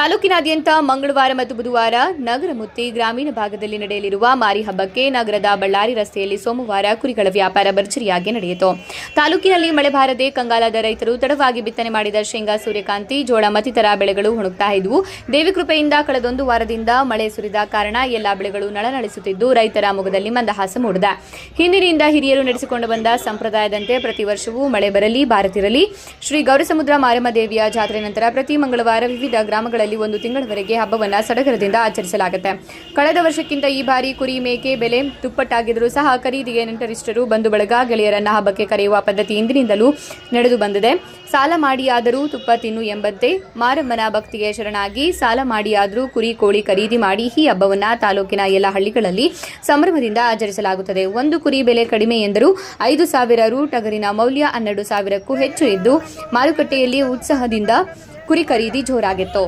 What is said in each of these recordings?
ತಾಲೂಕಿನಾದ್ಯಂತ ಮಂಗಳವಾರ ಮತ್ತು ಬುಧವಾರ ನಗರ ಮುತ್ತಿ ಗ್ರಾಮೀಣ ಭಾಗದಲ್ಲಿ ನಡೆಯಲಿರುವ ಮಾರಿ ಹಬ್ಬಕ್ಕೆ ನಗರದ ಬಳ್ಳಾರಿ ರಸ್ತೆಯಲ್ಲಿ ಸೋಮವಾರ ಕುರಿಗಳ ವ್ಯಾಪಾರ ಭರ್ಜರಿಯಾಗಿ ನಡೆಯಿತು. ತಾಲೂಕಿನಲ್ಲಿ ಮಳೆ ಬಾರದೆ ಕಂಗಾಲಾದ ರೈತರು ತಡವಾಗಿ ಬಿತ್ತನೆ ಮಾಡಿದ ಶೇಂಗಾ, ಸೂರ್ಯಕಾಂತಿ, ಜೋಳ ಮತ್ತಿತರ ಬೆಳೆಗಳು ಒಣಗುತ್ತಾ ಇದ್ವು. ದೇವಿ ಕೃಪೆಯಿಂದ ಕಳೆದೊಂದು ವಾರದಿಂದ ಮಳೆ ಸುರಿದ ಕಾರಣ ಎಲ್ಲಾ ಬೆಳೆಗಳು ನಳನಳಿಸುತ್ತಿದ್ದು ರೈತರ ಮೊಗದಲ್ಲಿ ಮಂದಹಾಸ ಮೂಡಿದೆ. ಹಿಂದಿನಿಂದ ಹಿರಿಯರು ನಡೆಸಿಕೊಂಡು ಬಂದ ಸಂಪ್ರದಾಯದಂತೆ ಪ್ರತಿ ವರ್ಷವೂ ಮಳೆ ಬರಲಿ ಬಾರದಿರಲಿ ಶ್ರೀ ಗೌರಸಮುದ್ರ ಮಾರಮ್ಮ ದೇವಿಯ ಜಾತ್ರೆ ನಂತರ ಪ್ರತಿ ಮಂಗಳವಾರ ವಿವಿಧ ಗ್ರಾಮಗಳಲ್ಲಿ ಒಂದು ತಿಂಗಳವರೆಗೆ ಹಬ್ಬವನ್ನು ಸಡಗರದಿಂದ ಆಚರಿಸಲಾಗುತ್ತೆ. ಕಳೆದ ವರ್ಷಕ್ಕಿಂತ ಈ ಬಾರಿ ಕುರಿ, ಮೇಕೆ ಬೆಲೆ ದುಪ್ಪಟ್ಟಾಗಿದ್ದರೂ ಸಹ ಖರೀದಿಗೆ ನೆಂಟರಿಷ್ಟರು, ಬಂಧು ಬಳಗ, ಗೆಳೆಯರನ್ನ ಹಬ್ಬಕ್ಕೆ ಕರೆಯುವ ಪದ್ಧತಿ ಇಂದಿನಿಂದಲೂ ನಡೆದು ಬಂದಿದೆ. ಸಾಲ ಮಾಡಿಯಾದರೂ ತುಪ್ಪ ತಿನ್ನು ಎಂಬಂತೆ ಮಾರಮ್ಮನ ಭಕ್ತಿಗೆ ಶರಣಾಗಿ ಸಾಲ ಮಾಡಿಯಾದರೂ ಕುರಿ, ಕೋಳಿ ಖರೀದಿ ಮಾಡಿ ಈ ಹಬ್ಬವನ್ನು ತಾಲೂಕಿನ ಎಲ್ಲ ಹಳ್ಳಿಗಳಲ್ಲಿ ಸಂಭ್ರಮದಿಂದ ಆಚರಿಸಲಾಗುತ್ತದೆ. ಒಂದು ಕುರಿ ಬೆಲೆ ಕಡಿಮೆ ಎಂದರೂ 5,000 ರು, ಟಗರಿನ ಮೌಲ್ಯ 12,000ಕ್ಕೂ ಹೆಚ್ಚು ಇದ್ದು ಮಾರುಕಟ್ಟೆಯಲ್ಲಿ ಉತ್ಸಾಹದಿಂದ ಕುರಿ ಖರೀದಿ ಜೋರಾಗಿತ್ತು.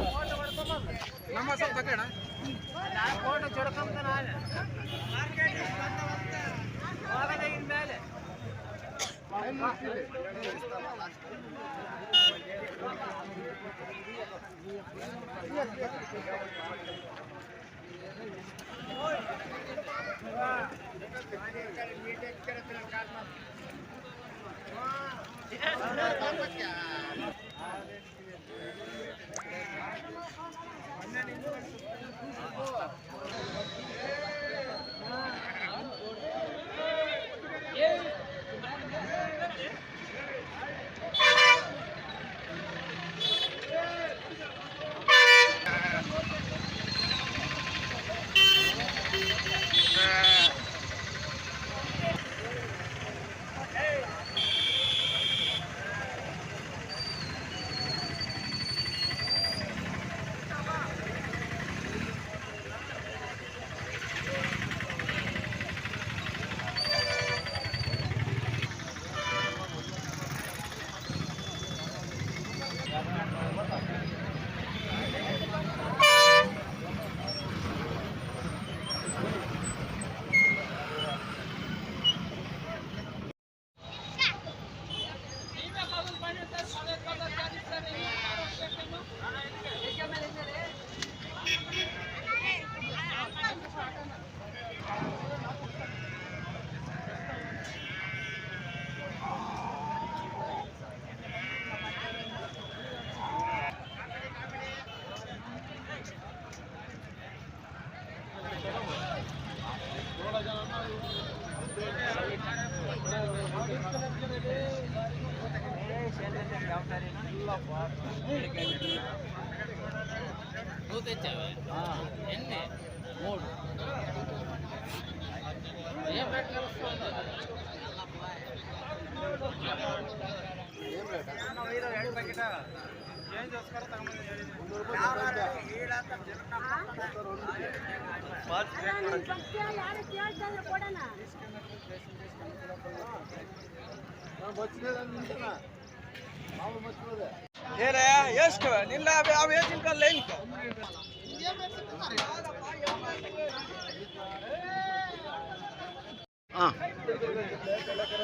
ಎಷ್ಟು ನಿನ್ನ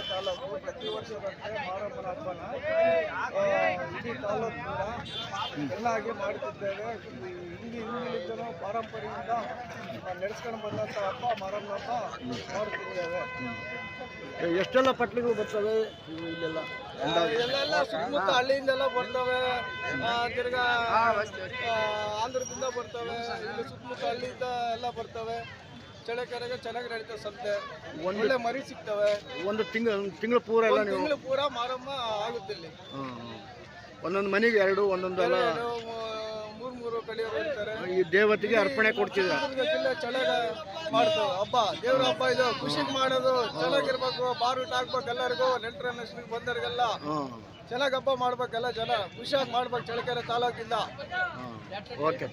ತಾಲೂಕು ಪ್ರತಿ ವರ್ಷದಂತೆ ಮಾರಮ್ಮನ ಹಬ್ಬನ ಇಡೀ ತಾಲೂಕಿನ ಚೆನ್ನಾಗಿ ಮಾಡುತ್ತಿದ್ದೇವೆ. ಹಿಂದಿನಿಂದಲೂ ಪಾರಂಪರ್ಯದಿಂದ ನಡೆಸ್ಕೊಂಡು ಬಂದಂಥ ಹಬ್ಬ ಮಾರಮ್ಮನ ಹಬ್ಬ ಮಾಡುತ್ತಿದ್ದೇವೆ. ಎಷ್ಟೆಲ್ಲ ಪಟ್ಲಿಗಳು ಬರ್ತವೆ ಇಲ್ಲೆಲ್ಲ? ಇಲ್ಲೆಲ್ಲ ಸುತ್ತಮುತ್ತ ಹಳ್ಳಿಯಿಂದೆಲ್ಲ ಬರ್ತವೆ, ತಿರ್ಗಾ ಆಂಧ್ರದಿಂದ ಬರ್ತವೆ, ಇಲ್ಲಿ ಸುತ್ತಮುತ್ತ ಹಳ್ಳಿಯಿಂದ ಎಲ್ಲ ಬರ್ತವೆ. ಚಳ್ಳಕೆರೆಗೆ ಚೆನ್ನಾಗಿ ನಡೀತವೆ ಸಂತೆ, ಒಳ್ಳೆ ಮರಿ ಸಿಗ್ತವೆ. ಒಂದು ತಿಂಗಳು ಪೂರ ಎಲ್ಲ ತಿಂಗಳು ಪೂರ ಮಾರಮ್ಮ ಆಗುತ್ತೆ ಇಲ್ಲಿ. ಒಂದೊಂದು ಮನೆಗೆ ಎರಡು ಒಂದೊಂದು ಎಲ್ಲ ಮೂರು ಕಡೆಯವರು ಇರ್ತಾರೆ. ಈ ದೇವತೆಗೆ ಅರ್ಪಣೆ ಕೊಡ್ತಿದ್ದಾರೆ. ಚೆನ್ನಾಗಿ ಮಾಡ್ತೇವೆ ಹಬ್ಬ, ದೇವ್ರ ಹಬ್ಬ ಇದು. ಖುಷಿಗೆ ಮಾಡೋದು, ಚೆನ್ನಾಗಿರ್ಬೇಕು, ಬಾರೂಟ ಹಾಕ್ಬೇಕು, ಎಲ್ಲರಿಗೂ ನೆಂಟರನ್ನ ಬಂದವರಿಗೆಲ್ಲ ಚೆನ್ನಾಗಿ ಹಬ್ಬ ಮಾಡ್ಬೇಕೆಲ್ಲ ಜನ ಖುಷಿಯಾಗಿ ಮಾಡ್ಬೇಕು. ಚಳ್ಳಕೆರೆ ತಾಲೂಕಿಂದ ಓಕೆ.